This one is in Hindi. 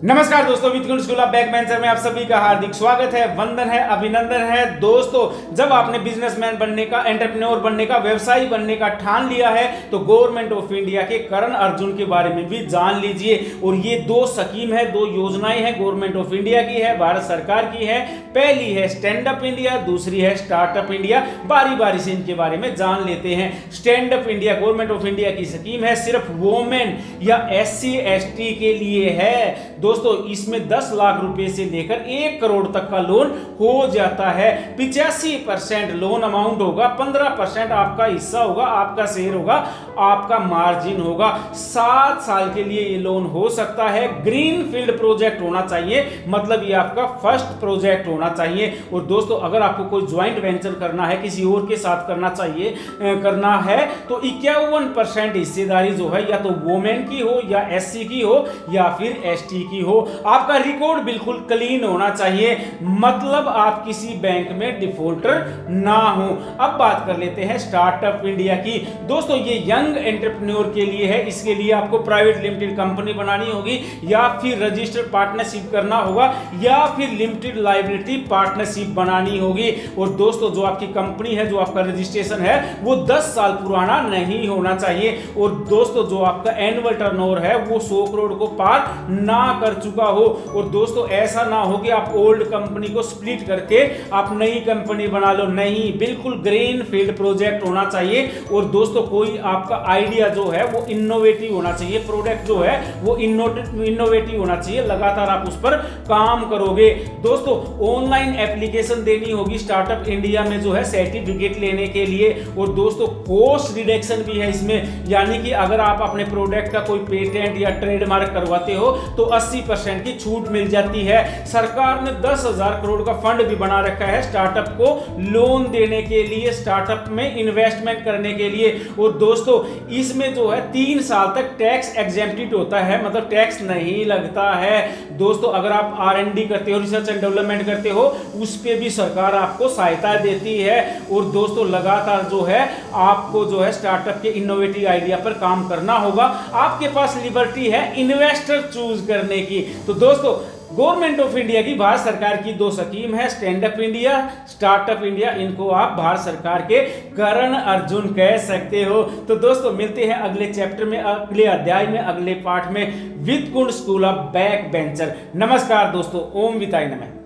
नमस्कार दोस्तों, with school of back bencher में आप सभी का हार्दिक स्वागत है, वंदन है, अभिनंदन है। दोस्तों, जब आपने बिजनेसमैन बनने का, एंटरप्रेन्योर बनने का, व्यवसायी बनने का ठान लिया है तो गवर्नमेंट ऑफ इंडिया के करण अर्जुन के बारे में भी जान लीजिए। और ये दो स्कीम है, दो योजनाएं हैं, गवर्नमेंट ऑफ इंडिया की है, भारत सरकार की है। पहली है स्टैंड अप इंडिया, दूसरी है स्टार्टअप इंडिया। बारी बारी से इनके बारे में जान लेते हैं। Stand up India government of India की स्कीम है, सिर्फ वोमेन या SC ST के लिए है। दोस्तों, इसमें 10 लाख रुपए से लेकर 1 करोड़ तक का लोन हो जाता है। 85% लोन अमाउंट होगा, 15% आपका हिस्सा होगा, आपका शेयर होगा, आपका मार्जिन होगा। 7 साल के लिए ये लोन हो सकता है। ग्रीन फील्ड प्रोजेक्ट होना चाहिए, मतलब ये आपका फर्स्ट प्रोजेक्ट होना चाहिए। और दोस्तों, अगर आपको कोई ज्वाइंट वेंचर करना है, किसी और के साथ करना है तो 51% हिस्सेदारी जो है या तो वोमेन की हो, या SC की हो, या फिर ST की हो। आपका रिकॉर्ड बिल्कुल क्लीन होना चाहिए, मतलब आप किसी बैंक में डिफॉल्टर ना हो। अब बात कर लेते हैं स्टार्टअप इंडिया की। दोस्तों, ये यंग एंटरप्रेन्योर के लिए है। इसके लिए आपको प्राइवेट लिमिटेड कंपनी बनानी होगी, या फिर रजिस्टर्ड पार्टनरशिप करना होगा, या फिर लिमिटेड लायबिलिटी पार्टनरशिप बनानी होगी। और दोस्तों, जो आपकी कंपनी है, जो आपका रजिस्ट्रेशन है, वो 10 साल पुराना नहीं होना चाहिए। और दोस्तों, जो आपका एनुअल टर्नओवर है वो 100 करोड़ को पार ना कर चुका हो। और दोस्तों, ऐसा ना हो कि आप ओल्ड कंपनी को स्प्लिट करके आप नई कंपनी बना लो, नहीं, बिल्कुल ग्रीन फील्ड प्रोजेक्ट होना चाहिए। और दोस्तों, कोई आपका आइडिया जो है वो इनोवेटिव होना चाहिए, प्रोडक्ट जो है वो इनोवेटिव होना चाहिए, लगातार आप उस पर काम करोगे। दोस्तों, ऑनलाइन एप्लीकेशन देनी होगी स्टार्टअप इंडिया में जो है सर्टिफिकेट लेने के लिए। और दोस्तों, कॉस्ट रिडक्शन भी है इसमें, यानी कि अगर आप अपने प्रोडक्ट का कोई पेटेंट या ट्रेडमार्क करवाते हो तो 80% की छूट मिल जाती है। सरकार ने 10,000 करोड़ का फंड भी बना रखा है स्टार्टअप को लोन देने के लिए, स्टार्टअप में इन्वेस्टमेंट करने के लिए। और दोस्तों, इसमें जो है 3 साल तक टैक्स एग्जेम्प्टेड होता है, मतलब टैक्स नहीं लगता है। दोस्तों, अगर आप R&D करते हो, रिसर्च एंड डेवलपमेंट करते हो, उस पर भी सरकार आपको सहायता देती है। और दोस्तों, लगातार जो है आपको जो है स्टार्टअप के इनोवेटिव आइडिया पर काम करना होगा। आपके पास लिबर्टी है इन्वेस्टर चूज करने की। तो दोस्तों, गवर्नमेंट ऑफ इंडिया की, भारत सरकार की 2 स्कीम है, stand up India, startup India. इनको आप भारत सरकार के करण अर्जुन कह सकते हो। तो दोस्तों, मिलते हैं अगले चैप्टर में, अगले अध्याय में, अगले पाठ में, with school of back bencher. नमस्कार दोस्तों, ओम विताय नमः।